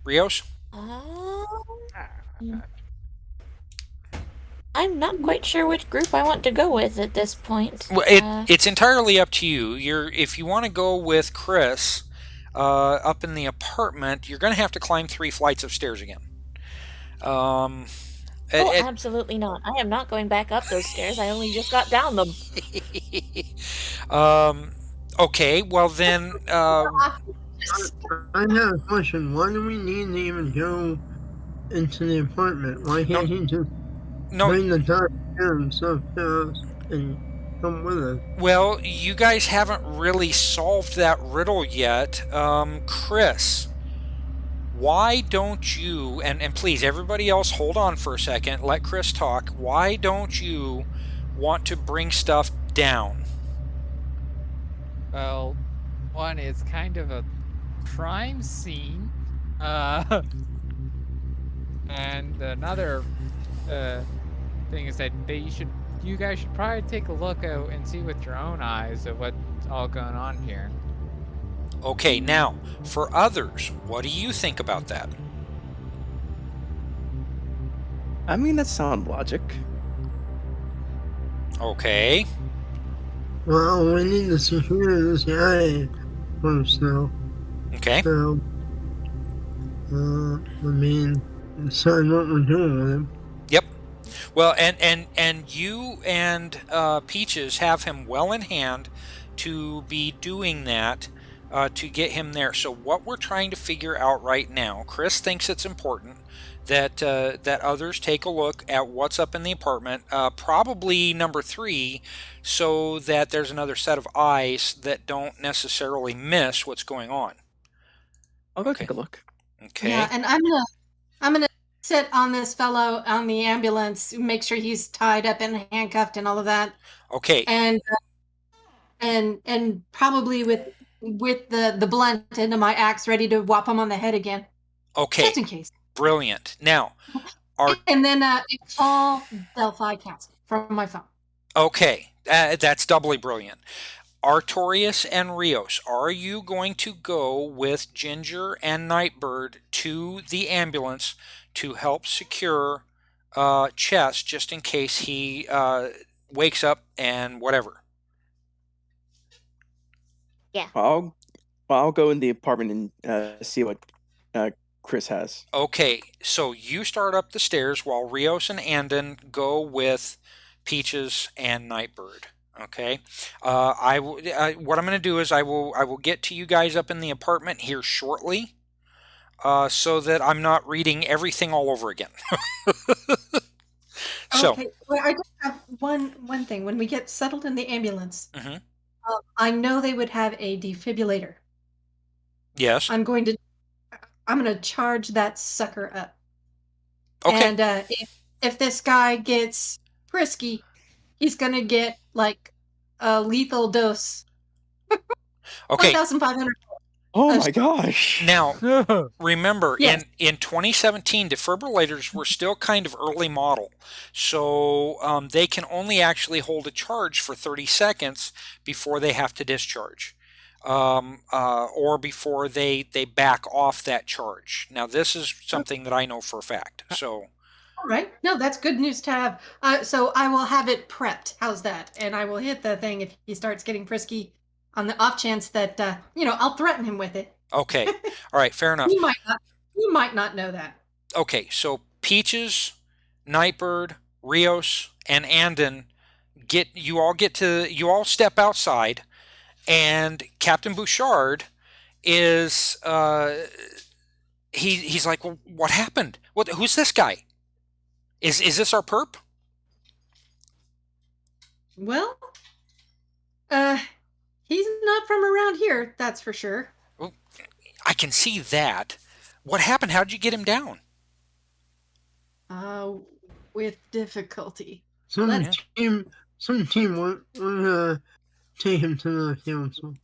Rios? Um, I'm not quite sure which group I want to go with at this point. Well, it's entirely up to you. If you want to go with Chris up in the apartment, you're going to have to climb 3 flights of stairs again. Um, Oh, it, absolutely not. I am not going back up those stairs. I only just got down them. um, okay, well then, I have a question. Why do we need to even go into the apartment? Why can't he just no, bring the top and stuff to us and come with us? well, you guys haven't really solved that riddle yet. Chris, why don't you, and please, everybody else, hold on for a second, let Chris talk. Why don't you want to bring stuff down? Well, one is kind of a crime scene, and another thing is that you guys should probably take a look out and see with your own eyes of what's all going on here. Okay, now, for others, what do you think about that? I mean, that sounds logic. Okay. Well, we need to secure this guy first, though. Okay. So, I mean, decide what we're doing with him. Yep. Well, and you and Peaches have him well in hand to be doing that to get him there. So what we're trying to figure out right now, Chris thinks it's important that others take a look at what's up in the apartment, probably number 3, so that there's another set of eyes that don't necessarily miss what's going on. I'll go Okay. take a look. Okay. Yeah, and I'm gonna sit on this fellow on the ambulance, make sure he's tied up and handcuffed and all of that, Okay. and probably with the blunt end of my axe ready to whop him on the head again, Okay. just in case. Brilliant. Now, and then call Delphi Council from my phone. Okay, that's doubly brilliant. Artorias and Rios, are you going to go with Ginger and Nightbird to the ambulance to help secure Chesse just in case he wakes up and whatever? Yeah. I'll go in the apartment and see what Chris has. Okay, so you start up the stairs while Rios and Andon go with Peaches and Nightbird. Okay, what I'm going to do is I will get to you guys up in the apartment here shortly, so that I'm not reading everything all over again. So, Okay, well, I just have one thing. When we get settled in the ambulance, mhm. I know they would have a defibrillator. Yes. I'm going to charge that sucker up. Okay. And if this guy gets frisky, he's gonna get like a lethal dose. Okay. 1,500. Oh my gosh! Now, remember, Yes. in 2017, defibrillators were still kind of early model, so they can only actually hold a charge for 30 seconds before they have to discharge, or before they back off that charge. Now, this is something that I know for a fact. So, All right. No, that's good news to have. So I will have it prepped. How's that? And I will hit the thing if he starts getting frisky, on the off chance that I'll threaten him with it. okay, all right, fair enough. He might not know that. Okay, so Peaches, Nightbird, Rios, and Andon you all step outside, and Captain Bouchard is he's like, well, what happened? Who's this guy? Is this our perp? Well, he's not from around here, that's for sure. Well, I can see that. What happened? How did you get him down? With difficulty. Some team would take him to the council.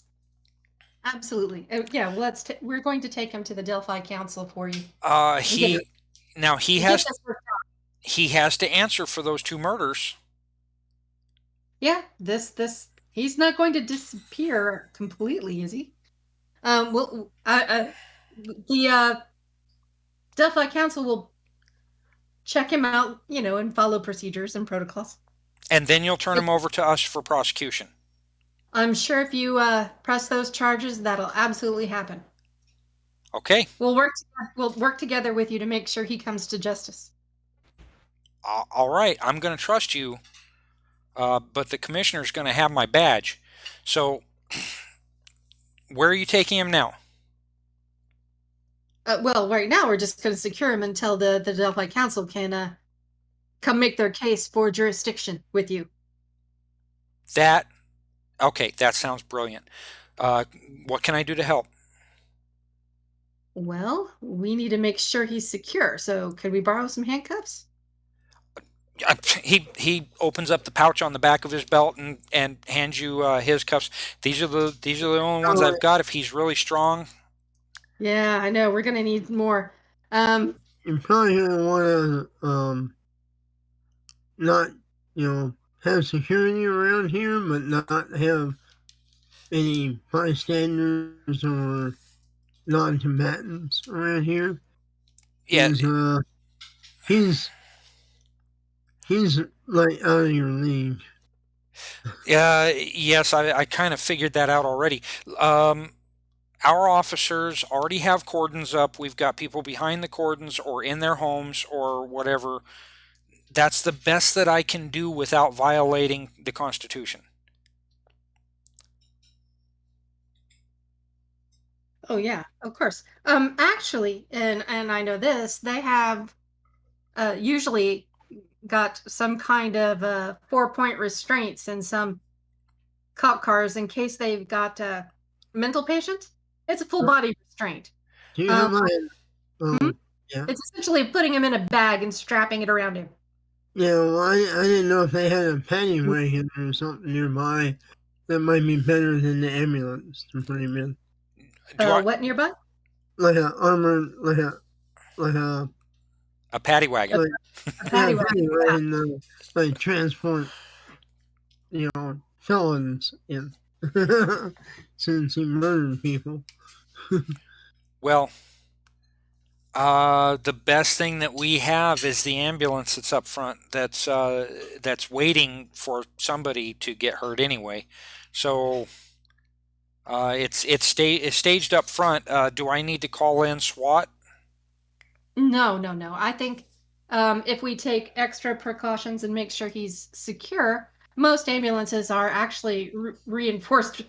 Absolutely. Yeah, we're going to take him to the Delphi Council for you. He has to answer for those 2 murders. Yeah, he's not going to disappear completely, is he? The Delphi Council will check him out, and follow procedures and protocols. And then you'll turn him over to us for prosecution. I'm sure if you press those charges, that'll absolutely happen. Okay. We'll work together with you to make sure he comes to justice. All right. I'm going to trust you, but the commissioner's going to have my badge. So, where are you taking him now? Well, right now we're just going to secure him until the Delphi Council can come make their case for jurisdiction with you. Okay, that sounds brilliant. What can I do to help? Well, we need to make sure he's secure, so could we borrow some handcuffs? He opens up the pouch on the back of his belt and hands you his cuffs. These are the only ones I've got. If he's really strong. Yeah, I know. We're gonna need more. You're probably gonna want to not have security around here, but not have any bystanders or non-combatants around here. Yeah. He's like out of your league. Yes, I kind of figured that out already. Our officers already have cordons up. We've got people behind the cordons or in their homes or whatever. That's the best that I can do without violating the Constitution. Oh yeah, of course. Actually, and I know this, they have usually got some kind of 4-point restraints in some cop cars in case they've got a mental patient. It's a full body restraint. Do you have Yeah. It's essentially putting him in a bag and strapping it around him. Yeah, well, I didn't know if they had a paddy wagon or something nearby that might be better than the ambulance to put him in. What nearby? Like a armored, like a paddy wagon. A paddy wagon. And, like transport, felons in, since he murdered people. Well, the best thing that we have is the ambulance that's up front. That's waiting for somebody to get hurt anyway. So it's staged up front. Do I need to call in SWAT? No. I think if we take extra precautions and make sure he's secure, most ambulances are actually reinforced.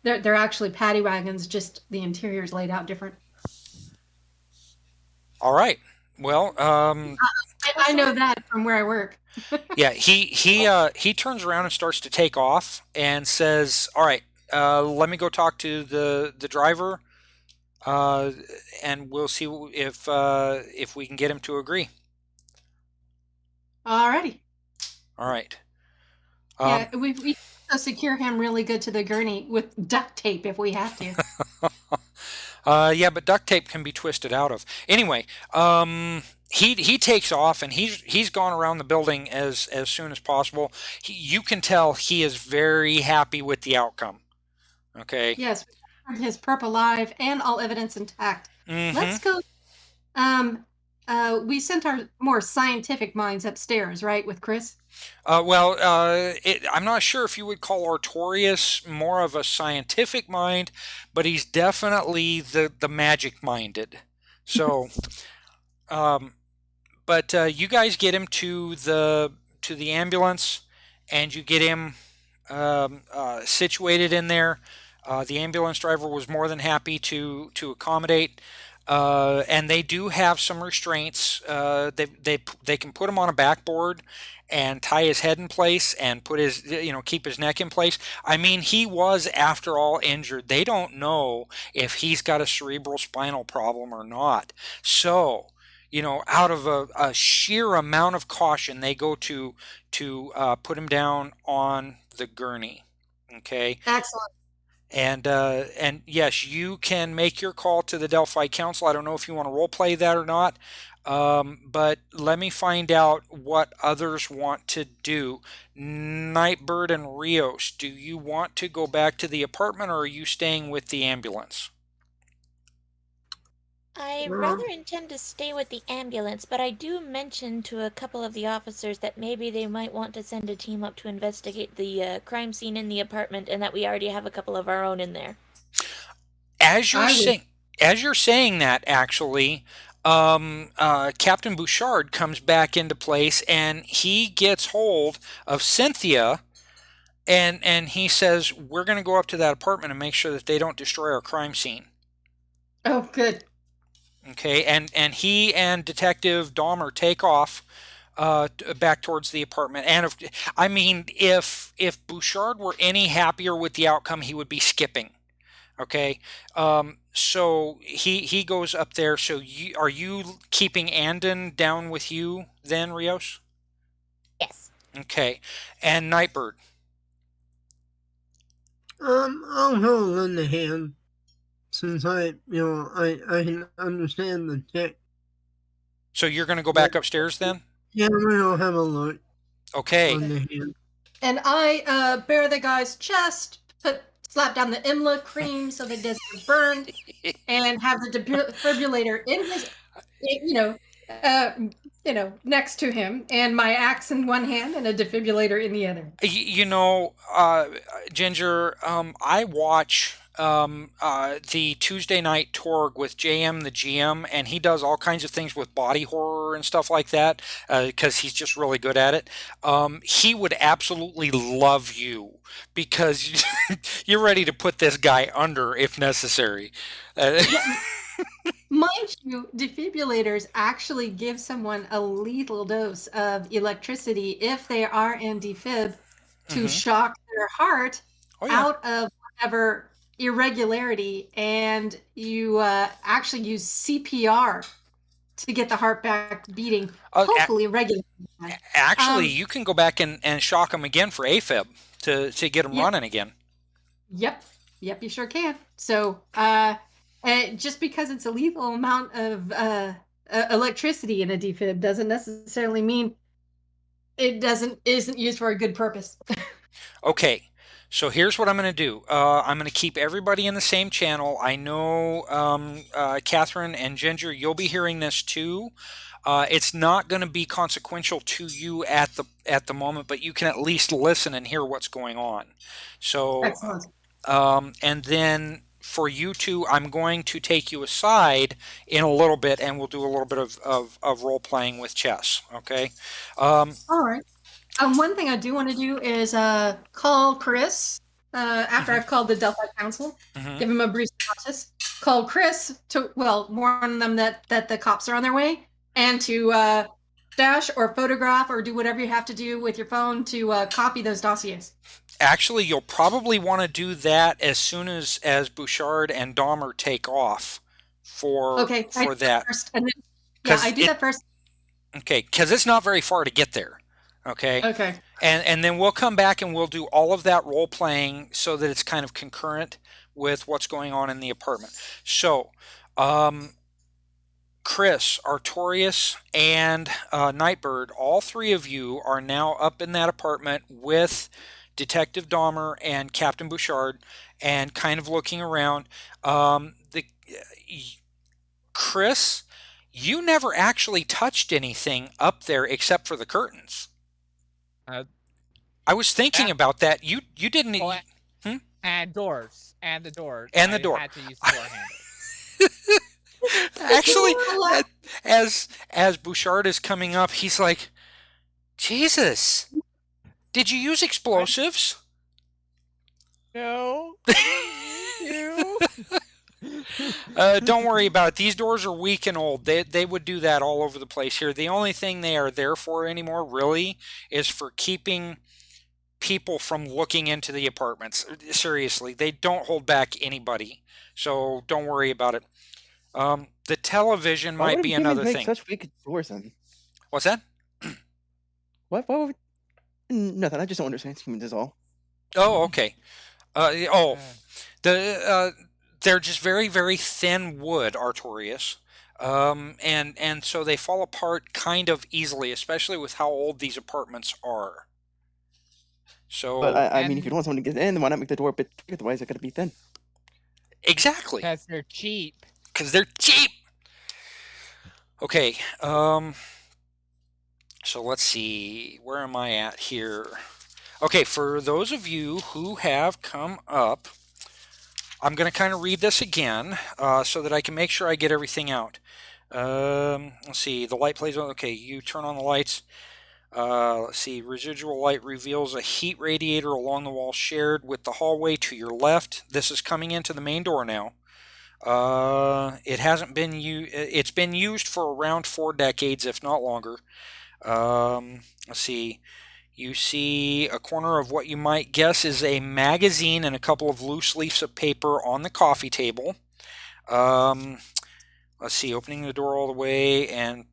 They're actually paddy wagons, just the interior's laid out different. All right. Well, I know that from where I work. Yeah, he turns around and starts to take off and says, "All right, let me go talk to the driver, and we'll see if we can get him to agree." Alrighty. All right. Yeah, we secure him really good to the gurney with duct tape if we have to. Yeah, but duct tape can be twisted out of. Anyway, he takes off and he's gone around the building as soon as possible. You can tell he is very happy with the outcome. Okay. Yes, his perp alive and all evidence intact. Mm-hmm. Let's go. We sent our more scientific minds upstairs, right, with Chris? Well, I'm not sure if you would call Artorias more of a scientific mind, but he's definitely the magic-minded. So, but you guys get him to the ambulance, and you get him situated in there. The ambulance driver was more than happy to accommodate. And they do have some restraints. They can put him on a backboard and tie his head in place and put his keep his neck in place. I mean, he was after all injured. They don't know if he's got a cerebral spinal problem or not. So, out of a sheer amount of caution, they go to put him down on the gurney. Okay. Excellent. And yes, you can make your call to the Delphi Council. I don't know if you want to role play that or not, but let me find out what others want to do. Nightbird and Rios, do you want to go back to the apartment, or are you staying with the ambulance? I Well, rather intend to stay with the ambulance, but I do mention to a couple of the officers that maybe they might want to send a team up to investigate the crime scene in the apartment, and that we already have a couple of our own in there. As you're I would. saying that, actually, Captain Bouchard comes back into place, and he gets hold of Cynthia, and he says, "We're going to go up to that apartment and make sure that they don't destroy our crime scene." Oh, good. Okay, and he and Detective Dahmer take off back towards the apartment. And I mean, if Bouchard were any happier with the outcome, he would be skipping. Okay, so he goes up there. So are you keeping Andon down with you then, Rios? Yes. Okay, and Nightbird. I'll hold on the hand since I can understand the tech. So you're going to go back upstairs then? Yeah, we'll have a look Okay. on the hand. And I bear the guy's chest, slap down the Imla cream so that it doesn't get burned, and have the defibrillator in his, next to him, and my axe in one hand and a defibrillator in the other. Ginger, I watch the Tuesday night Torg with JM the GM, and he does all kinds of things with body horror and stuff like that because he's just really good at it. He would absolutely love you because you're ready to put this guy under if necessary. Mind you, defibrillators actually give someone a lethal dose of electricity if they are in defib to shock their heart out of whatever irregularity, and you actually use CPR to get the heart back beating, hopefully regularly. Actually, you can go back and shock him again for AFib to get him running again. Yep, you sure can. So, just because it's a lethal amount of electricity in a defib doesn't necessarily mean it isn't used for a good purpose. Okay, so here's what I'm going to do. I'm going to keep everybody in the same channel. I know Catherine and Ginger, you'll be hearing this too. It's not going to be consequential to you at the moment, but you can at least listen and hear what's going on. So, excellent. And then for you two, I'm going to take you aside in a little bit, and we'll do a little bit of role playing with Chess. Okay. All right. One thing I do want to do is call Chris after I've called the Delphi Council. Give him a brief synopsis. Call Chris to warn them that the cops are on their way, and to dash or photograph or do whatever you have to do with your phone to copy those dossiers. Actually, you'll probably want to do that as soon as Bouchard and Dahmer take off for that. First, and then, I do that first. Okay, because it's not very far to get there. Okay. Okay. And then we'll come back and we'll do all of that role playing so that it's kind of concurrent with what's going on in the apartment. So, Chris, Artorias, and Nightbird, all three of you are now up in that apartment with Detective Dahmer and Captain Bouchard, and kind of looking around. Chris, you never actually touched anything up there except for the curtains. I was thinking about that. You didn't. And doors. And the door. And the door. I had to use the door handle. Actually, as Bouchard is coming up, he's like, Jesus, did you use explosives? No. Don't worry about it. These doors are weak and old. They would do that all over the place here. The only thing they are there for anymore, really, is for keeping people from looking into the apartments. Seriously, they don't hold back anybody. So don't worry about it. The television might be another thing. Such weak doors then. What's that? What would... Nothing. I just don't understand humans is all. Oh, okay. They're just very, very thin wood, Artorias. And so they fall apart kind of easily, especially with how old these apartments are. So, but I mean, if you don't want someone to get in, why not make the door a bit bigger? Otherwise, it's going to be thin. Exactly. Because they're cheap. Because they're cheap. Okay, so let's see, where am I at here? Okay, for those of you who have come up, I'm going to kind of read this again so that I can make sure I get everything out. Let's see, the light plays on, okay, you turn on the lights. Let's see, residual light reveals a heat radiator along the wall shared with the hallway to your left. This is coming into the main door now. It hasn't been it's been used for around 4 decades, if not longer. Let's see. You see a corner of what you might guess is a magazine and a couple of loose leaves of paper on the coffee table. Let's see, opening the door all the way, and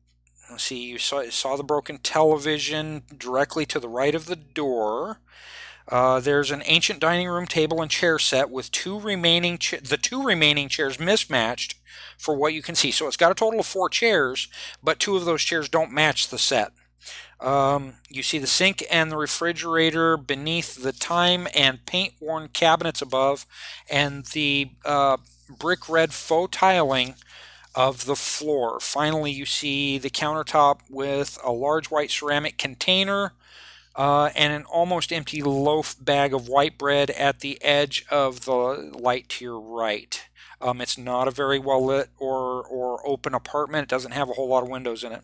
let's see, you saw the broken television directly to the right of the door. There's an ancient dining room table and chair set with the two remaining chairs mismatched for what you can see. So it's got a total of 4 chairs, but 2 of those chairs don't match the set. You see the sink and the refrigerator beneath the time and paint-worn cabinets above, and the brick red faux tiling of the floor. Finally, you see the countertop with a large white ceramic container and an almost empty loaf bag of white bread at the edge of the light to your right. It's not a very well lit or open apartment. It doesn't have a whole lot of windows in it.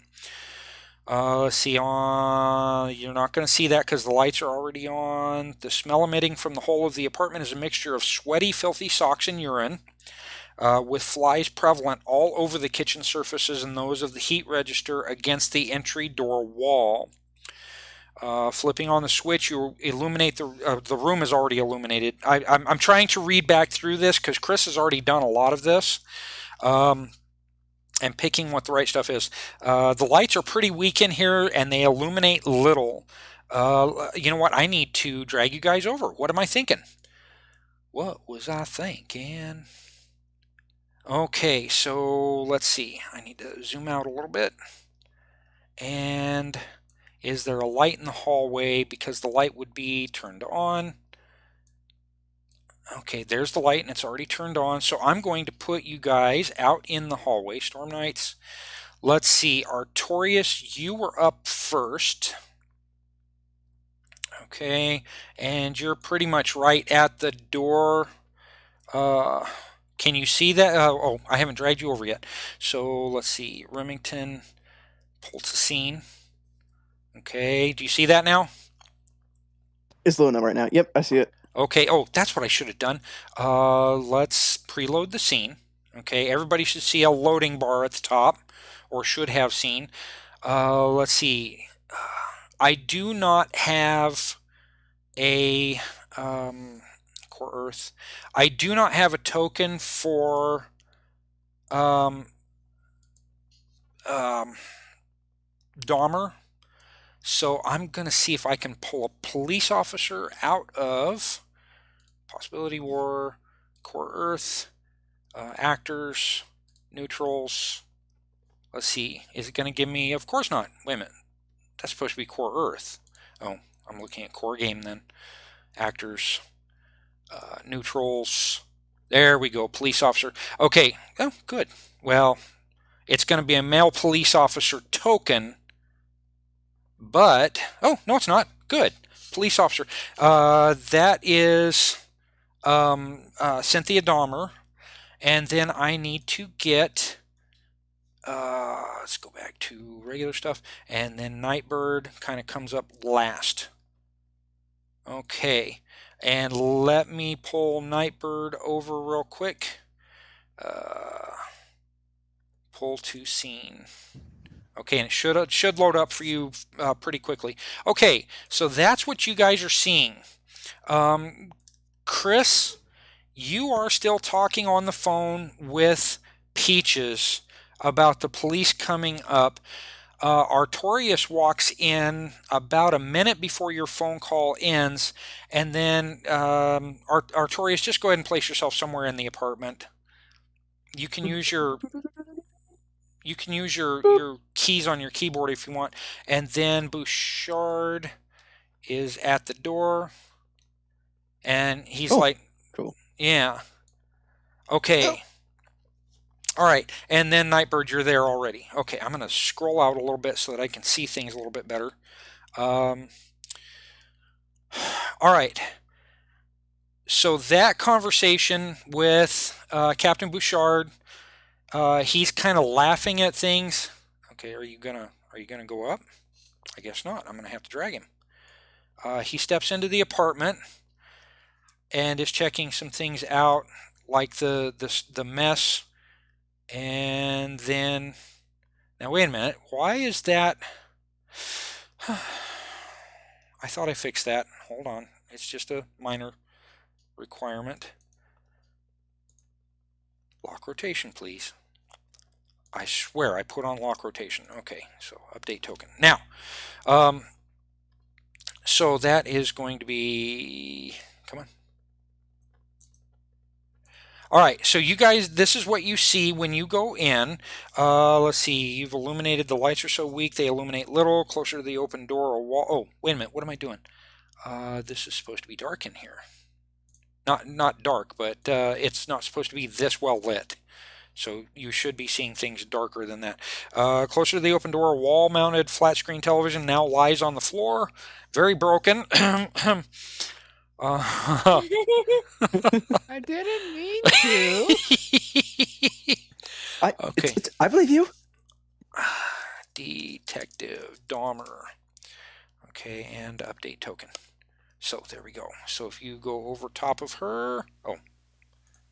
Let's see, you're not going to see that because the lights are already on. The smell emitting from the whole of the apartment is a mixture of sweaty, filthy socks and urine, with flies prevalent all over the kitchen surfaces and those of the heat register against the entry door wall. Flipping on the switch, you illuminate the room is already illuminated. I'm trying to read back through this because Chris has already done a lot of this. And picking what the right stuff is. The lights are pretty weak in here and they illuminate little. You know what? I need to drag you guys over. What am I thinking? What was I thinking? Okay, so let's see. I need to zoom out a little bit. And is there a light in the hallway? Because the light would be turned on. Okay, there's the light and it's already turned on. So I'm going to put you guys out in the hallway, Storm Knights. Let's see, Artorias, you were up first. Okay, and you're pretty much right at the door. Can you see that? Oh, I haven't dragged you over yet. So let's see, Remington, pull to scene. Okay, do you see that now? It's loading up right now. Yep, I see it. Okay, oh, that's what I should have done. Let's preload the scene. Okay, everybody should see a loading bar at the top, or should have seen. Let's see. I do not have a Core Earth. I do not have a token for Dahmer. So I'm going to see if I can pull a police officer out of Possibility War, Core Earth, actors, neutrals. Let's see. Is it going to give me? Of course not. Wait a minute. That's supposed to be Core Earth. Oh, I'm looking at Core Game then. Actors, neutrals. There we go. Police officer. Okay. Oh, good. Well, it's going to be a male police officer token. But, oh, no, it's not. Good. Police officer. That is Cynthia Dahmer. And then I need to get, let's go back to regular stuff. And then Nightbird kind of comes up last. Okay. And let me pull Nightbird over real quick. Pull to scene. Okay, and it should load up for you pretty quickly. Okay, so that's what you guys are seeing. Chris, you are still talking on the phone with Peaches about the police coming up. Artorias walks in about a minute before your phone call ends, and then Artorias, just go ahead and place yourself somewhere in the apartment. You can use your keys on your keyboard if you want. And then Bouchard is at the door. And he's like, cool. Yeah. Okay. All right, and then Nightbird, you're there already. Okay, I'm going to scroll out a little bit so that I can see things a little bit better. All right. So that conversation with Captain Bouchard, he's kind of laughing at things. Okay, are you gonna go up? I guess not. I'm gonna have to drag him. He steps into the apartment and is checking some things out, like the mess, and then now wait a minute. Why is that? I thought I fixed that. Hold on. It's just a minor requirement. Lock rotation, please. I swear I put on lock rotation. Okay, so update token. Now, so that is going to be, come on. All right, so you guys, this is what you see when you go in. Let's see, you've illuminated, the lights are so weak, they illuminate little, closer to the open door or wall. Oh, wait a minute, what am I doing? This is supposed to be dark in here. Not dark, but it's not supposed to be this well lit. So you should be seeing things darker than that. Closer to the open door, a wall-mounted flat-screen television now lies on the floor. Very broken. I didn't mean to. Okay. I believe you. Detective Dahmer. Okay, and update token. So there we go. So if you go over top of her, oh,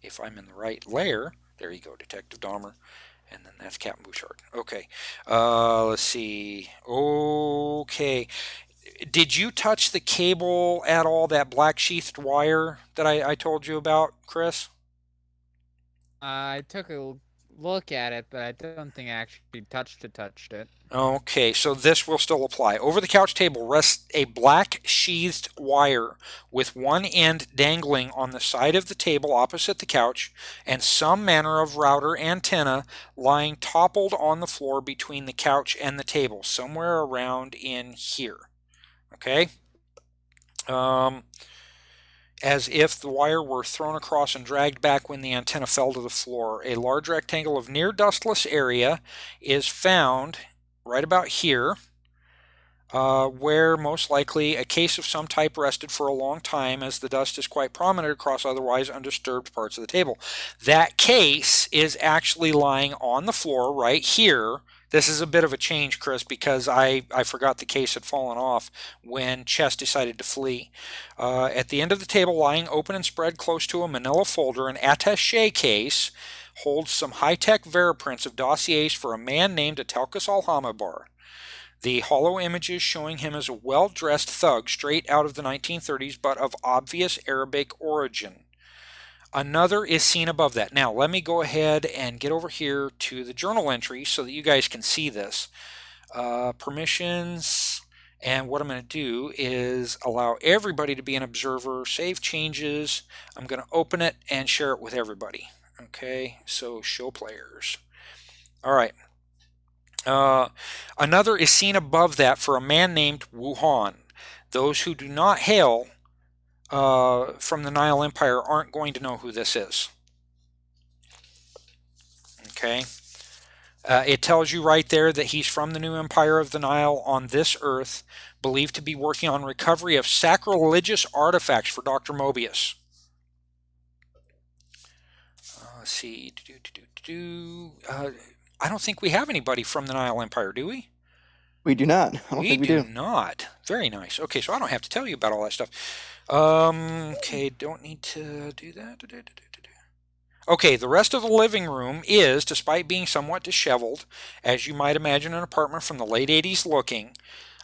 if I'm in the right layer, there you go, Detective Dahmer. And then that's Captain Bouchard. Okay. Let's see. Okay. Did you touch the cable at all, that black sheathed wire that I told you about, Chris? I took a look at it, but I don't think I actually touched it. Okay, so this will still apply. Over the couch table rests a black sheathed wire with one end dangling on the side of the table opposite the couch and some manner of router antenna lying toppled on the floor between the couch and the table, somewhere around in here. Okay? As if the wire were thrown across and dragged back when the antenna fell to the floor. A large rectangle of near dustless area is found right about here, where most likely a case of some type rested for a long time, as the dust is quite prominent across otherwise undisturbed parts of the table. That case is actually lying on the floor right here. This is a bit of a change, Chris, because I forgot the case had fallen off when Chesse decided to flee. At the end of the table, lying open and spread close to a manila folder, an attaché case holds some high-tech veriprints of dossiers for a man named Atelkus Alhamabar. The hollow images showing him as a well-dressed thug straight out of the 1930s, but of obvious Arabic origin. Another is seen above that. Now, let me go ahead and get over here to the journal entry so that you guys can see this. Permissions, and what I'm going to do is allow everybody to be an observer, save changes. I'm going to open it and share it with everybody. Okay, so show players. All right. Another is seen above that for a man named Wuhan. Those who do not hail from the Nile Empire aren't going to know who this is. Okay. It tells you right there that he's from the new empire of the Nile on this earth, believed to be working on recovery of sacrilegious artifacts for Dr. Mobius. Let's see. I don't think we have anybody from the Nile Empire, do we? We do not. I don't think we do. We do not. Very nice. Okay, so I don't have to tell you about all that stuff. Okay, don't need to do that. Okay, the rest of the living room is, despite being somewhat disheveled, as you might imagine an apartment from the late 80s looking.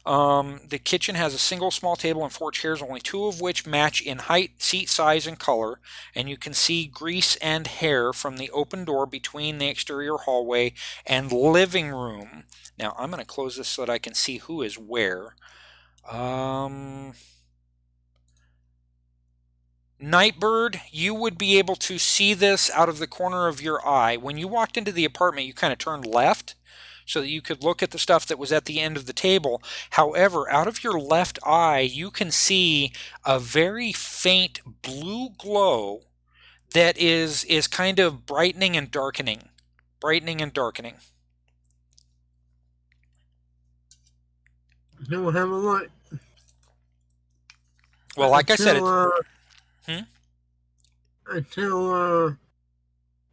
The kitchen has a single small table and 4 chairs, only 2 of which match in height, seat size, and color, and you can see grease and hair from the open door between the exterior hallway and living room. Now, I'm going to close this so that I can see who is where. Nightbird, you would be able to see this out of the corner of your eye. When you walked into the apartment, you kind of turned left so that you could look at the stuff that was at the end of the table. However, out of your left eye, you can see a very faint blue glow that is kind of brightening and darkening. brightening and darkening. We'll have a look. Well, like I said, I tell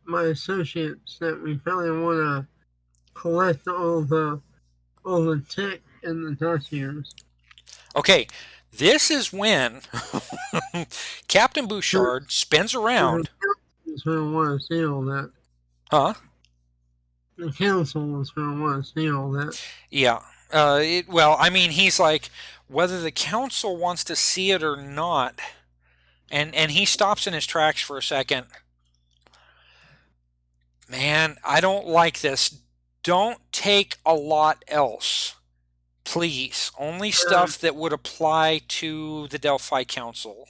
my associates that we probably want to collect all the tech and the dossiers. okay, this is when Captain Bouchard spins around. Is going to want to see all that. Huh? The council is going to want to see all that. Yeah. Well, I mean, he's like, whether the council wants to see it or not, and he stops in his tracks for a second. Man, I don't like this. Don't take a lot else. Please. Only stuff that would apply to the Delphi Council.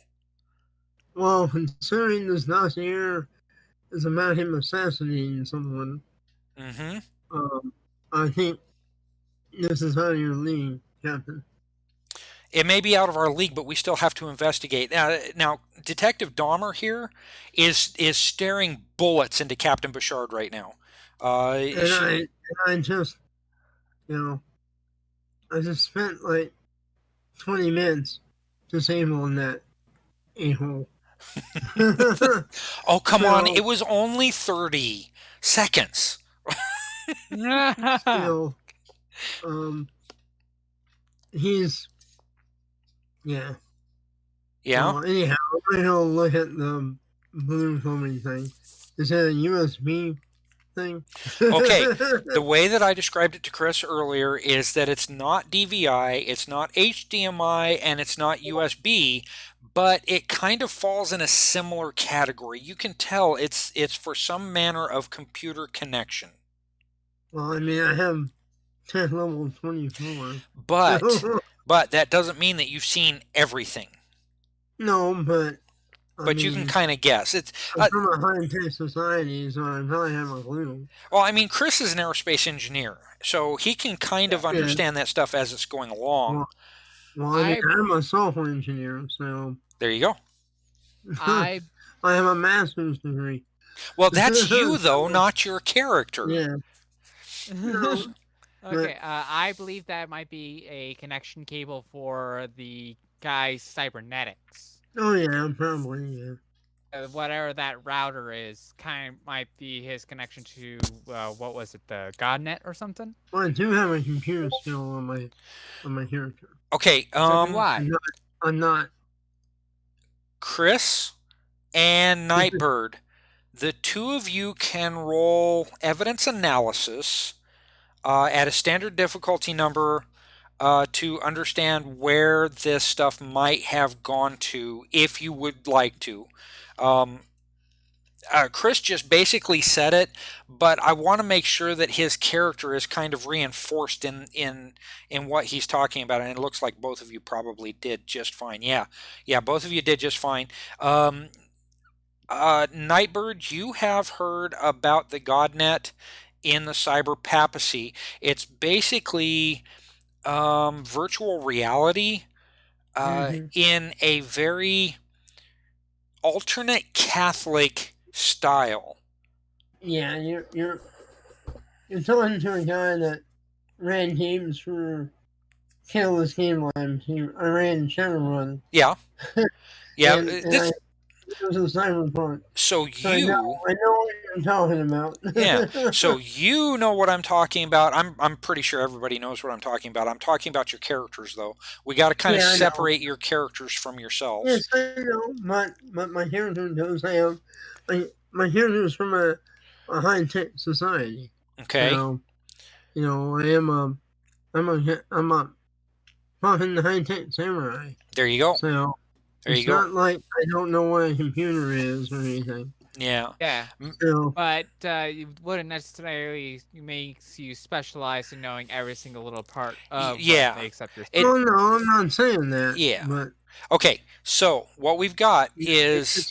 Well, considering this dossier is about him assassinating someone, I think this is out of your league, Captain. It may be out of our league, but we still have to investigate. Now Detective Dahmer here is staring bullets into Captain Bouchard right now. I just, I just spent like 20 minutes disabling that a-hole. Oh, come on. It was only 30 seconds. Still, he's, yeah. Yeah? Anyhow, I'm going to look at the blue filming thing. Is that a USB thing? Okay, the way that I described it to Chris earlier is that it's not DVI, it's not HDMI, and it's not USB, but it kind of falls in a similar category. You can tell it's for some manner of computer connection. Well, I mean, I have tech level 24. But that doesn't mean that you've seen everything. No, but... you can kind of guess. It's from a high-tech society, so I probably have a clue. Well, I mean, Chris is an aerospace engineer, so he can kind of understand that stuff as it's going along. Well, I'm a software engineer, so... There you go. I have a master's degree. Well, that's you, though, not your character. Yeah. No, okay, I believe that might be a connection cable for the guy's cybernetics. Oh, yeah, probably, yeah. Whatever that router is, kind of might be his connection to, what was it, the GodNet or something? Well, I do have a computer skill on my character. Okay, so do I. I'm not. Chris and Nightbird, the two of you can roll evidence analysis at a standard difficulty number to understand where this stuff might have gone to, if you would like to. Chris just basically said it, but I want to make sure that his character is kind of reinforced in what he's talking about, and it looks like both of you probably did just fine. Yeah, both of you did just fine. Nightbird, you have heard about the GodNet in the cyber papacy. It's basically virtual reality in a very alternate Catholic style. Yeah, you're talking to a guy that ran games for Catalyst Game Labs. I ran Shadowrun. Yeah. Yeah. It was a cyberpunk. So I know what you're talking about. Yeah. So you know what I'm talking about. I'm pretty sure everybody knows what I'm talking about. I'm talking about your characters, though. We got to kind of separate your characters from yourselves. Yes, I know. My character does have. My character is from a high-tech society. Okay. So, I'm a fucking high-tech samurai. There you go. So it's not like I don't know what a computer is or anything. Yeah. Yeah. So, but it wouldn't necessarily make you specialize in knowing every single little part of what makes up your story. No, I'm not saying that. Yeah. But okay, so what we've got is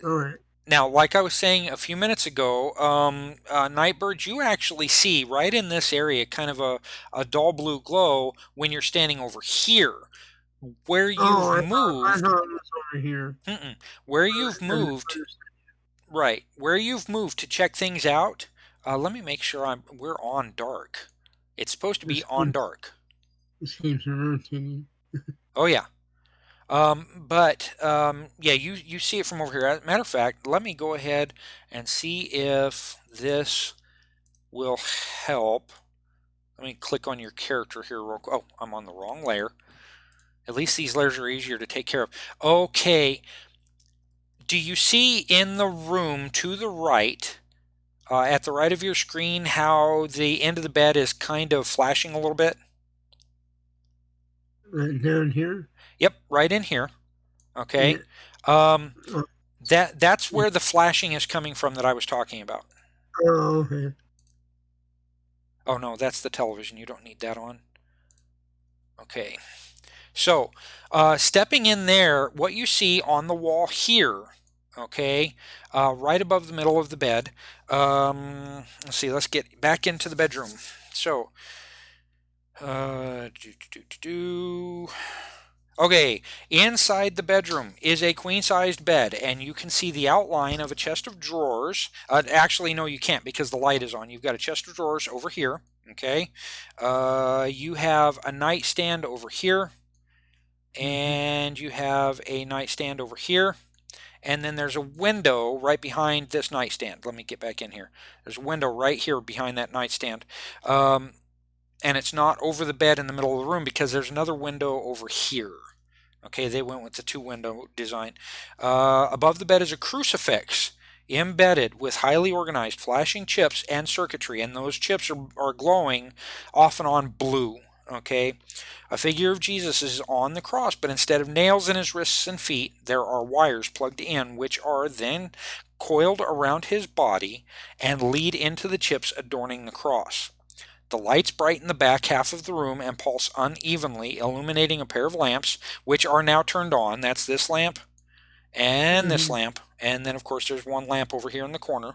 all right. Now, like I was saying a few minutes ago, Nightbird, you actually see right in this area kind of a dull blue glow when you're standing over here. Where you've moved, I thought it was over here. Where you've moved, Right. Where you've moved to check things out, let me make sure we're on dark. It's supposed to be on dark. This keeps rotating. Oh, yeah. Yeah, you see it from over here. As a matter of fact, let me go ahead and see if this will help. Let me click on your character here real quick. Oh, I'm on the wrong layer. At least these layers are easier to take care of. Okay. Do you see in the room to the right, at the right of your screen, how the end of the bed is kind of flashing a little bit? Right down here? Yep, right in here. Okay. Yeah. That's where the flashing is coming from that I was talking about. Oh, okay. Oh, no, that's the television. You don't need that on. Okay. So, stepping in there, what you see on the wall here, okay, right above the middle of the bed. Let's see, let's get back into the bedroom. So, okay, inside the bedroom is a queen-sized bed, and you can see the outline of a chest of drawers. Actually, no, you can't because the light is on. You've got a chest of drawers over here, okay? You have a nightstand over here, and you have a nightstand over here. And then there's a window right behind this nightstand. Let me get back in here. There's a window right here behind that nightstand. And it's not over the bed in the middle of the room because there's another window over here. Okay, they went with the two-window design. Above the bed is a crucifix embedded with highly organized flashing chips and circuitry, and those chips are glowing off and on blue. Okay, a figure of Jesus is on the cross, but instead of nails in his wrists and feet, there are wires plugged in, which are then coiled around his body and lead into the chips adorning the cross. The lights brighten the back half of the room and pulse unevenly, illuminating a pair of lamps, which are now turned on. That's this lamp and this lamp. And then, of course, there's one lamp over here in the corner.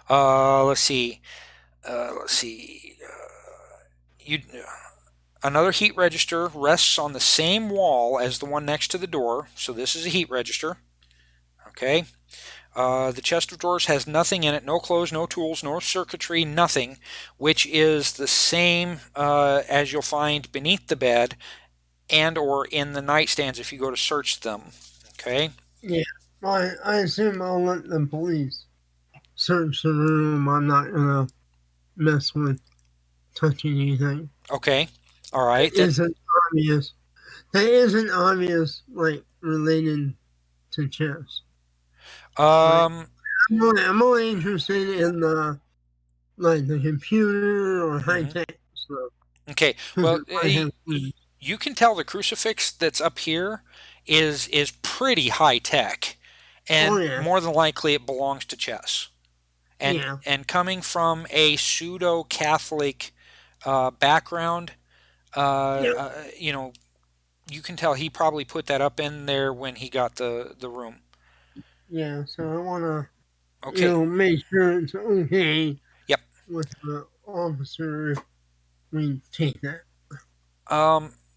Let's see. Another heat register rests on the same wall as the one next to the door. So this is a heat register. Okay. The chest of drawers has nothing in it, no clothes, no tools, no circuitry, nothing, which is the same as you'll find beneath the bed and or in the nightstands if you go to search them. Okay? Yeah. Well, I assume I'll let the police search the room. I'm not going to mess with touching anything. Okay. All right. That isn't obvious. That isn't obvious, like, related to chess. I'm only interested in the computer or high tech stuff. Okay, well, you can tell the crucifix that's up here is pretty high tech, and more than likely it belongs to Chess. And coming from a pseudo Catholic background, you know, you can tell he probably put that up in there when he got the room. Yeah, so I want to, make sure it's okay. Yep. With the officer, if we take that.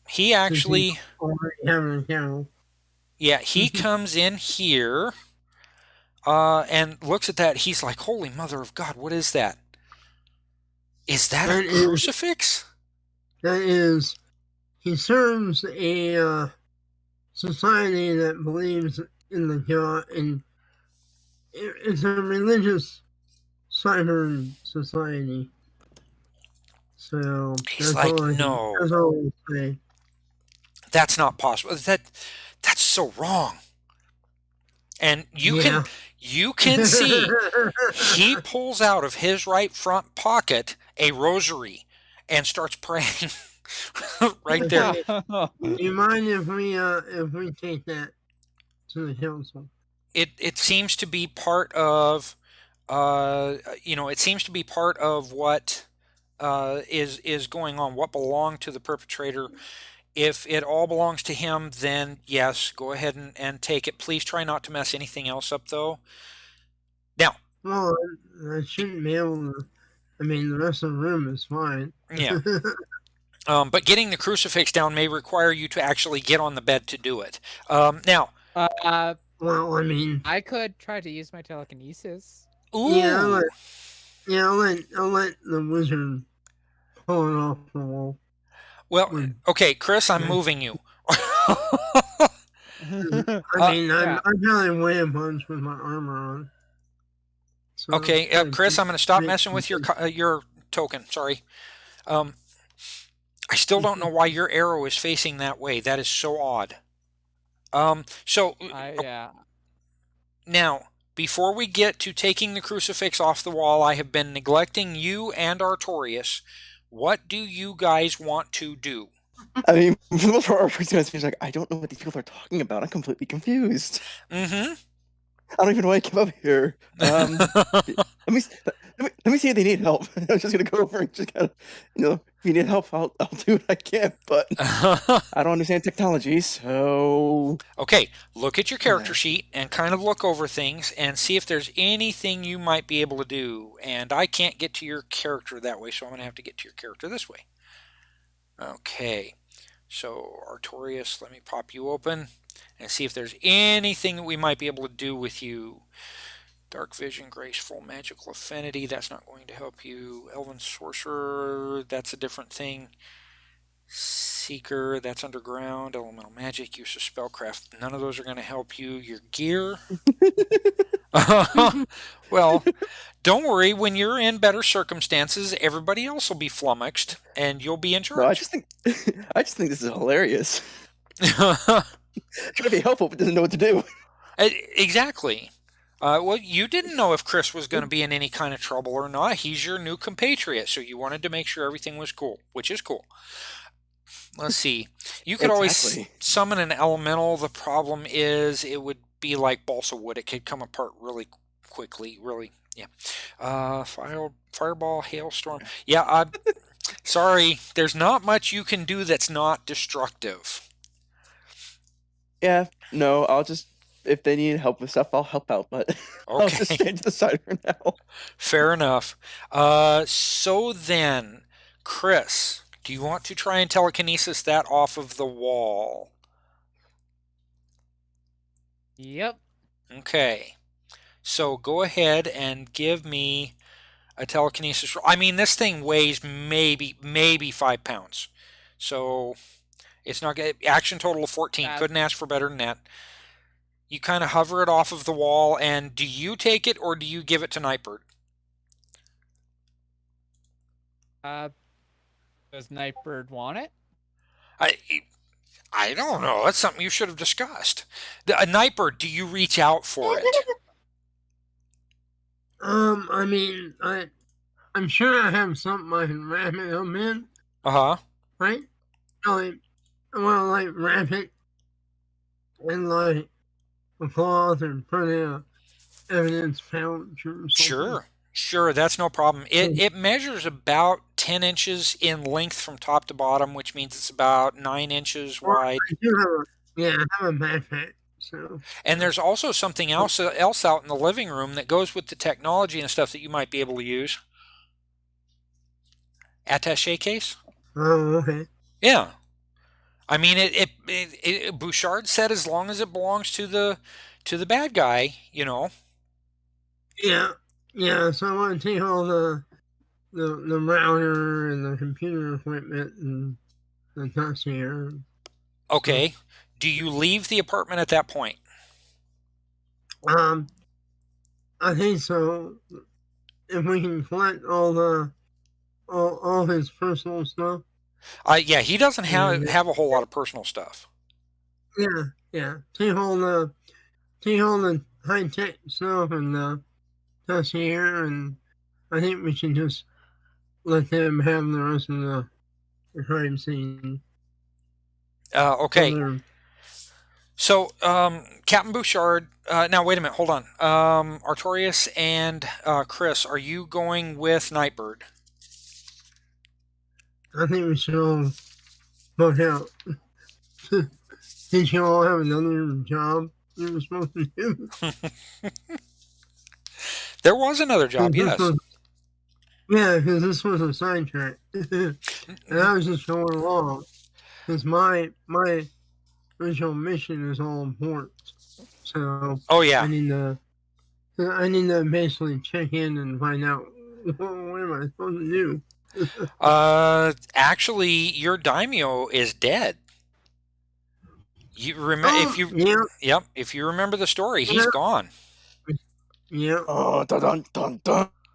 He actually. Yeah, he comes in here, and looks at that. He's like, "Holy Mother of God, what is that? Is that a crucifix?" That is. He serves a society that believes in the God, and it's a religious cyber society. So he's like, no, that's all I'll say. That's not possible. That's so wrong. And you can see he pulls out of his right front pocket a rosary and starts praying right there. Do you mind if we take that to the council? It seems to be part of it seems to be part of what is going on, what belonged to the perpetrator. If it all belongs to him, then yes, go ahead and take it. Please try not to mess anything else up, though. Now, well, I shouldn't be able to. I mean, the rest of the room is fine. Yeah. But getting the crucifix down may require you to actually get on the bed to do it. Now, Well, I mean, I could try to use my telekinesis. Ooh. I'll let the wizard pull it off the wall. Well, when- okay, Chris, I'm Yeah. moving you. I mean, yeah. I'm probably way a bunch with my armor on. So, Okay, Chris, I'm going to stop messing with your token. Sorry. I still don't know why your arrow is facing that way. That is so odd. Yeah. Now, before we get to taking the crucifix off the wall, I have been neglecting you and Artorias. What do you guys want to do? I mean, for our first message, like, I don't know what these people are talking about. I'm completely confused. Mm-hmm. I don't even know why I came up here. Let me see if they need help. I was just gonna go over and just kind of, if you need help, I'll do what I can. But I don't understand technology, so Okay, look at your character sheet and kind of look over things and see if there's anything you might be able to do. And I can't get to your character that way, so I'm going to have to get to your character this way. Okay, so Artorias, let me pop you open and see if there's anything that we might be able to do with you. Dark Vision, Graceful, Magical Affinity, that's not going to help you. Elven Sorcerer, that's a different thing. Seeker, that's underground. Elemental Magic, use of Spellcraft, none of those are going to help you. Your gear, well, don't worry, when you're in better circumstances, everybody else will be flummoxed and you'll be in charge. no, I just think this is hilarious. Trying to be helpful, but doesn't know what to do. Exactly. Well, you didn't know if Chris was going to be in any kind of trouble or not. He's your new compatriot, so you wanted to make sure everything was cool, which is cool. Let's see. You could always summon an elemental. The problem is it would be like balsa wood. It could come apart really quickly, really. Yeah. Fireball, hailstorm. Yeah, sorry. There's not much you can do that's not destructive. Yeah, no, I'll just, if they need help with stuff, I'll help out, but I'll just stand to the side for now. Fair enough. So then, Chris, do you want to try and telekinesis that off of the wall? Yep. Okay. So go ahead and give me a telekinesis roll. I mean, this thing weighs maybe 5 pounds. So it's not good. Action total of 14. Couldn't ask for better than that. You kind of hover it off of the wall, and do you take it or do you give it to Nightbird? Does Nightbird want it? I don't know. That's something you should have discussed. Nightbird, do you reach out for it? I mean, I'm sure I have something I can wrap it up in. Right? I want to wrap it in a cloth and put in a evidence pouch or something. Sure, that's no problem. It measures about 10 inches in length from top to bottom, which means it's about 9 inches wide. I have a backpack. So. And there's also something else out in the living room that goes with the technology and stuff that you might be able to use. Attaché case. Oh, okay. Yeah. I mean, Bouchard said as long as it belongs to the bad guy, Yeah. So I want to take all the router and the computer equipment and the dossier. Okay. Do you leave the apartment at that point? I think so. If we can collect all his personal stuff. Yeah, he doesn't have a whole lot of personal stuff. Yeah. Take all the high tech stuff and the dossier, and I think we should just let them have the rest of the crime scene. Okay. So, Captain Bouchard, now wait a minute, hold on. Artorias and Chris, are you going with Nightbird? I think we should all look out. Did you all have another job you were supposed to do? There was another job, yes. Yeah, because this was a sidetrack. And I was just going along. Because my original mission is all important. So Oh yeah. I need to basically check in and find out what am I supposed to do. Actually, your daimyo is dead. You remember if you remember the story, he's gone. Yep. Oh, dun dun dun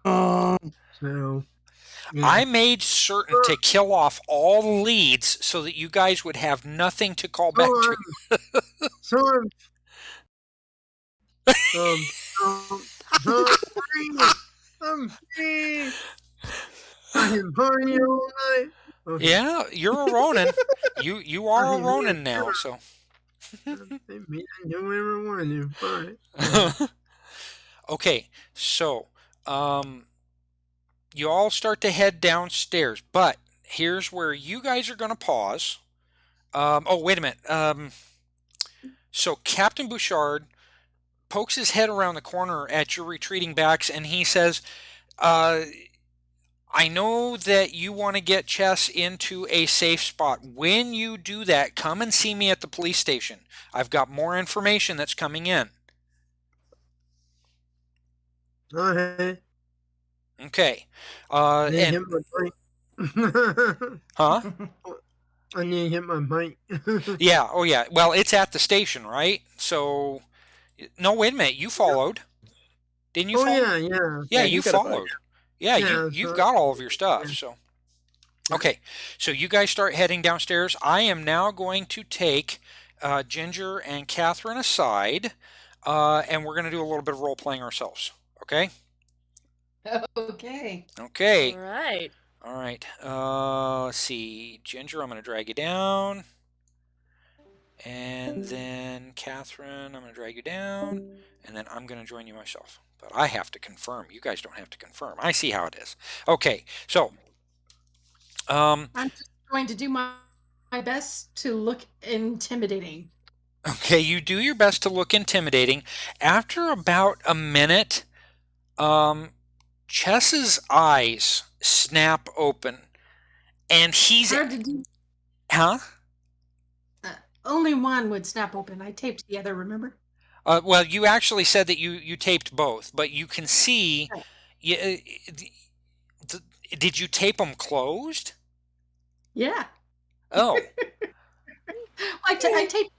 dun. So yeah. I made certain to kill off all the leads so that you guys would have nothing to call back to. I'm free. I can party all night. Okay. Yeah, you're a Ronin. You are a Ronin now, so. I do whatever I want to do. Fine. Okay, so you all start to head downstairs, but here's where you guys are going to pause. Oh, wait a minute. So Captain Bouchard pokes his head around the corner at your retreating backs, and he says, I know that you want to get Chesse into a safe spot. When you do that, come and see me at the police station. I've got more information that's coming in. Okay. Okay. Huh? I need to hit my bike. Yeah. Oh, yeah. Well, it's at the station, right? So, no, wait a minute. You followed. Didn't you follow? Yeah. Yeah, you followed. Yeah, you've got all of your stuff. Yeah. So, okay. So you guys start heading downstairs. I am now going to take Ginger and Catherine aside, and we're going to do a little bit of role playing ourselves. Okay. Okay. Okay. All right. Let's see. Ginger, I'm going to drag you down. And then Catherine, I'm going to drag you down. And then I'm going to join you myself. But I have to confirm. You guys don't have to confirm. I see how it is. Okay. So. I'm just going to do my best to look intimidating. Okay. You do your best to look intimidating. After about a minute, Chesse's eyes snap open, and he's Hard to do. Huh? Only one would snap open. I taped the other, remember? Well, you actually said that you taped both, but you can see. Did you tape them closed? Yeah. Oh. I taped.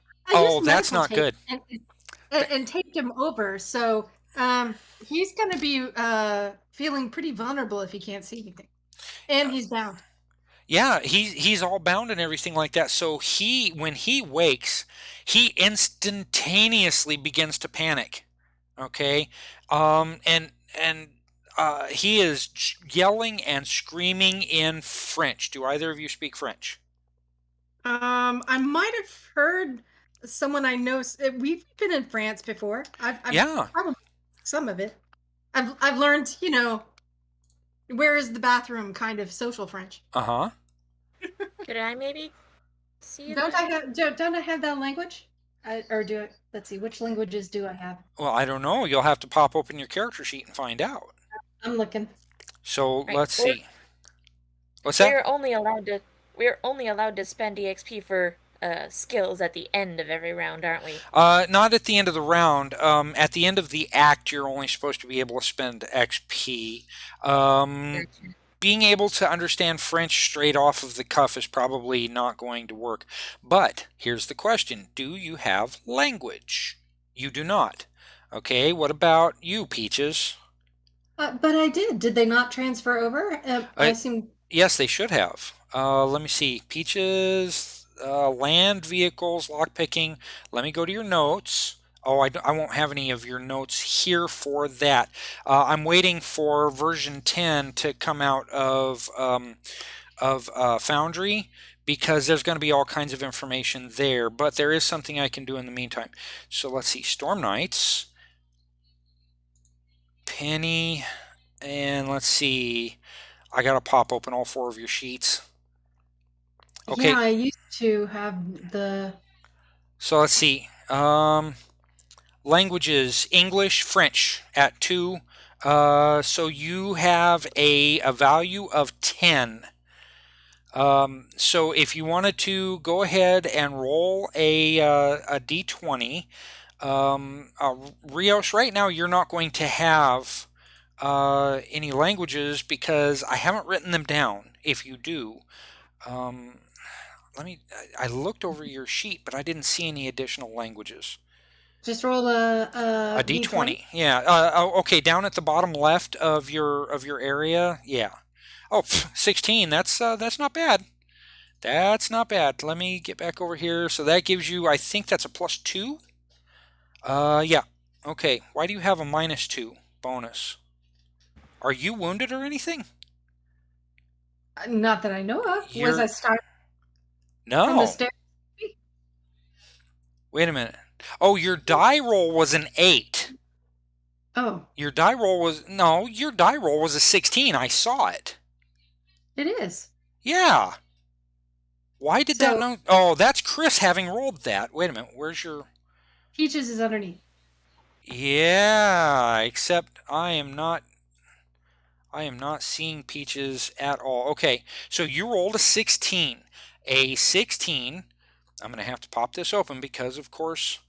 That's not good. And taped him over, so he's going to be feeling pretty vulnerable if he can't see anything, and he's bound. Yeah, he's all bound and everything like that. So when he wakes, he instantaneously begins to panic. Okay, and he is yelling and screaming in French. Do either of you speak French? I might have heard someone I know. We've been in France before. I've probably some of it. I've learned, where is the bathroom kind of social French. Uh-huh. Could I maybe see Don't I have that language? Let's see, which languages do I have? Well, I don't know. You'll have to pop open your character sheet and find out. I'm looking. So let's see. What's that? We're only allowed to spend EXP for skills at the end of every round, aren't we? Not at the end of the round. At the end of the act, you're only supposed to be able to spend XP. Being able to understand French straight off of the cuff is probably not going to work. But here's the question. Do you have language? You do not. Okay, what about you, Peaches? But I did. Did they not transfer over? I assume... Yes, they should have. Let me see. Peaches, land, vehicles, lockpicking. Let me go to your notes. Oh, I won't have any of your notes here for that. I'm waiting for version 10 to come out of Foundry, because there's going to be all kinds of information there. But there is something I can do in the meantime. So let's see. Storm Knights. Penny. And let's see. I got to pop open all 4 of your sheets. Okay. Yeah, I used to have the... So let's see. Languages, English, French at 2. So you have a value of 10. So if you wanted to go ahead and roll a d20, Rios, right now you're not going to have any languages because I haven't written them down. If you do, I looked over your sheet, but I didn't see any additional languages. Just roll a D20. Yeah. Okay. Down at the bottom left of your area. Yeah. Oh, 16. That's not bad. That's not bad. Let me get back over here. So that gives you, I think that's a +2. Yeah. Okay. Why do you have a -2 bonus? Are you wounded or anything? Not that I know of. Was I starting from the No. stairs? Wait a minute. Oh, your die roll was an 8. Oh, Your die roll was a 16. I saw it. it is. Yeah. Why did that So- not? Oh, that's Chris having rolled that. Wait a minute. Where's your? Peaches is underneath. Yeah, except I am not seeing Peaches at all. Okay, so you rolled a 16. A 16. I'm going to have to pop this open because, of course,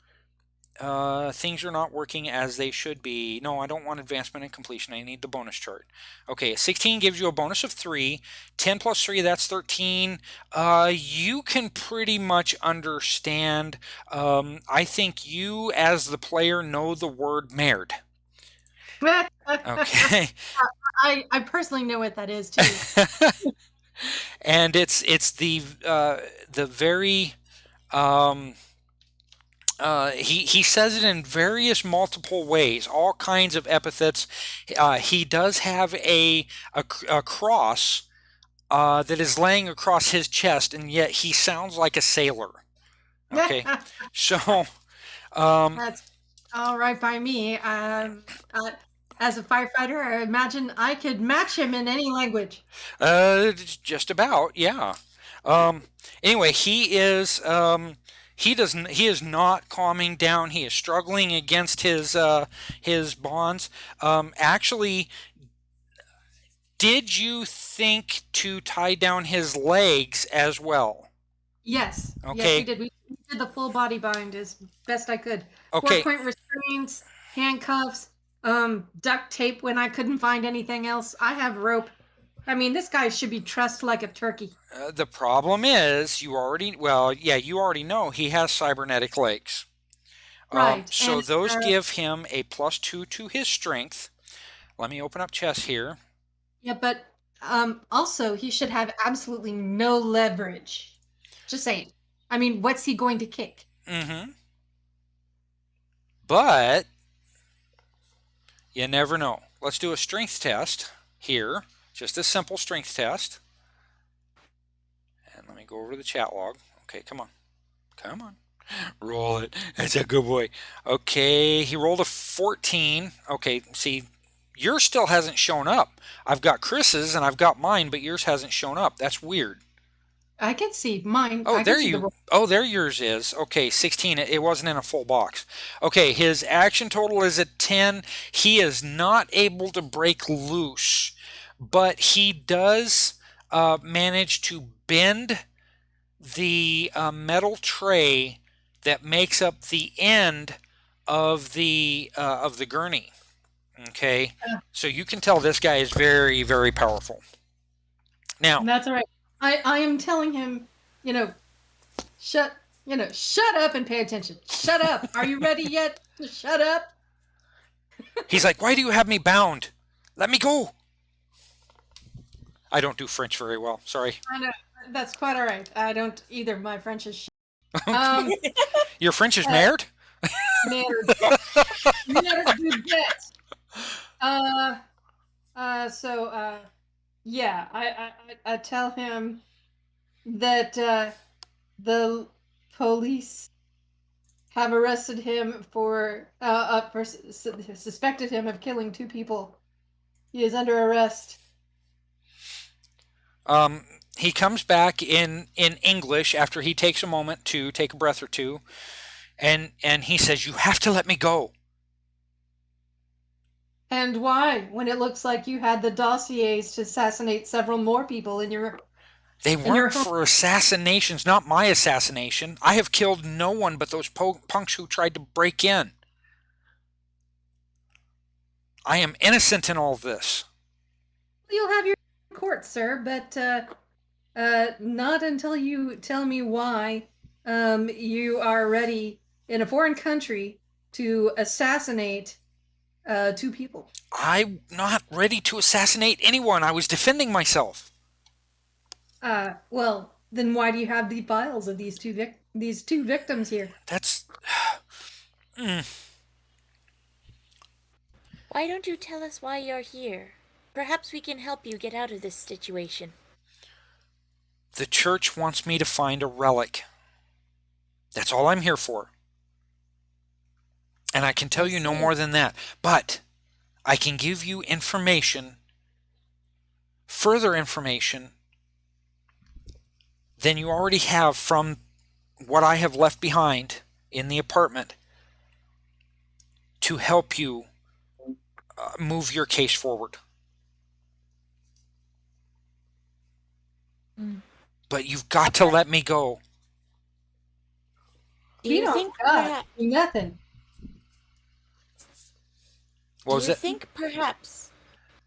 things are not working as they should be. No, I don't want advancement and completion. I need the bonus chart. Okay, a 16 gives you a bonus of 3. 10 plus 3, that's 13. You can pretty much understand. I think you, as the player, know the word Maerd. Okay. I personally know what that is too. And it's the very he says it in various multiple ways, all kinds of epithets. He does have a cross that is laying across his chest, and yet he sounds like a sailor. Okay, so That's all right by me. As a firefighter, I imagine I could match him in any language. just about, yeah. Anyway, he is not calming down. He is struggling against his bonds. Actually, did you think to tie down his legs as well? Yes. Okay. Yes, we did. We did the full body bind as best I could. Okay. 4-point restraints, handcuffs, duct tape when I couldn't find anything else. I have rope. I mean, this guy should be trussed like a turkey. The problem is, you already know he has cybernetic legs. Right. So and, those give him a +2 to his strength. Let me open up chess here. Yeah, but also he should have absolutely no leverage. Just saying. I mean, what's he going to kick? Mm-hmm. But you never know. Let's do a strength test here. Just a simple strength test. And let me go over to the chat log. Okay, come on. Come on. Roll it. That's a good boy. Okay, he rolled a 14. Okay, see, yours still hasn't shown up. I've got Chris's and I've got mine, but yours hasn't shown up. That's weird. I can see mine. Oh, there yours is. Okay, 16. It wasn't in a full box. Okay, his action total is at 10. He is not able to break loose, but he does manage to bend the metal tray that makes up the end of the gurney. Okay, so you can tell this guy is very, very powerful. Now, that's all right. I am telling him, shut up and pay attention. Shut up. Are you ready yet? Shut up. He's like, why do you have me bound? Let me go. I don't do French very well. Sorry. I know. That's quite all right. I don't either. My French is Your French is Maerd? Maerd. Maerd du bet. So, yeah, I tell him that the police have arrested him for suspected him of killing 2 people. He is under arrest. He comes back in English after he takes a moment to take a breath or two, and he says, "You have to let me go." And why, when it looks like you had the dossiers to assassinate several more people in your They weren't for assassinations, not my assassination. I have killed no one but those punks who tried to break in. I am innocent in all this. You'll have your court, sir, but not until you tell me why you are ready in a foreign country to assassinate 2 people. I'm not ready to assassinate anyone. I was defending myself. Well, then why do you have the files of these two victims here? That's... Why don't you tell us why you're here? Perhaps we can help you get out of this situation. The church wants me to find a relic. That's all I'm here for. And I can tell you no more than that. But I can give you information, further information, than you already have from what I have left behind in the apartment to help you move your case forward. But you've got to let me go. Do you think perhaps... Nothing. What was it? Do you think perhaps...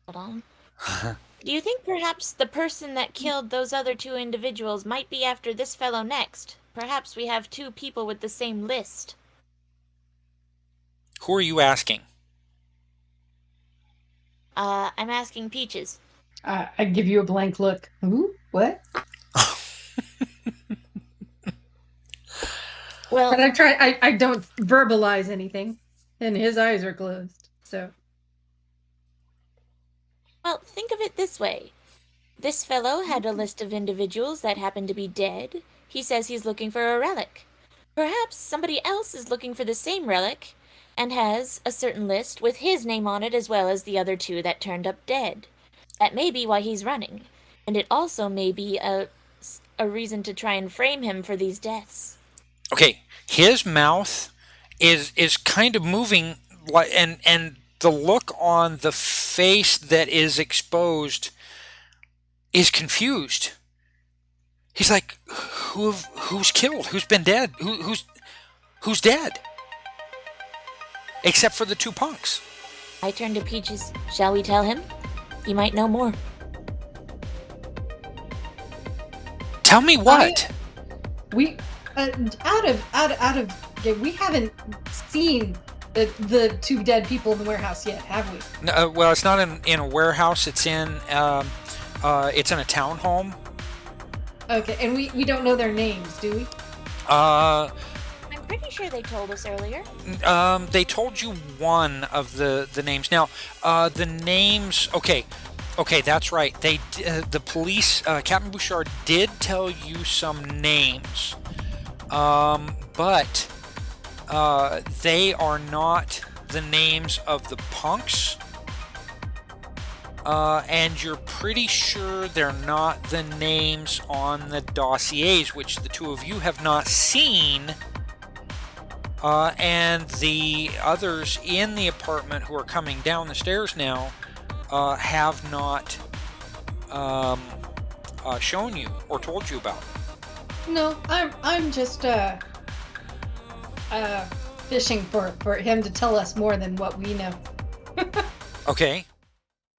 Hold on. Do you think perhaps the person that killed those other 2 individuals might be after this fellow next? Perhaps we have 2 people with the same list. Who are you asking? I'm asking Peaches. I give you a blank look. Who? What? Well, but I don't verbalize anything, and his eyes are closed, so... Well, think of it this way. This fellow had a list of individuals that happened to be dead. He says he's looking for a relic. Perhaps somebody else is looking for the same relic and has a certain list with his name on it as well as the other 2 that turned up dead. That may be why he's running. And it also may be a reason to try and frame him for these deaths. Okay, his mouth is kind of moving, and the look on the face that is exposed is confused. He's like, who's killed? Who's been dead? Who's dead? Except for the 2 punks. I turn to Peaches. Shall we tell him? He might know more. Tell me what? We we haven't seen the 2 dead people in the warehouse yet, have we? No, well, it's not in a warehouse. It's in a townhome. Okay, and we don't know their names, do we? I'm pretty sure they told us earlier. They told you one of the names. Now, the names. Okay, that's right. The police, Captain Bouchard did tell you some names, but they are not the names of the punks. And you're pretty sure they're not the names on the dossiers, which the 2 of you have not seen. And the others in the apartment who are coming down the stairs now have not shown you or told you about. No, I'm just fishing for him to tell us more than what we know. Okay.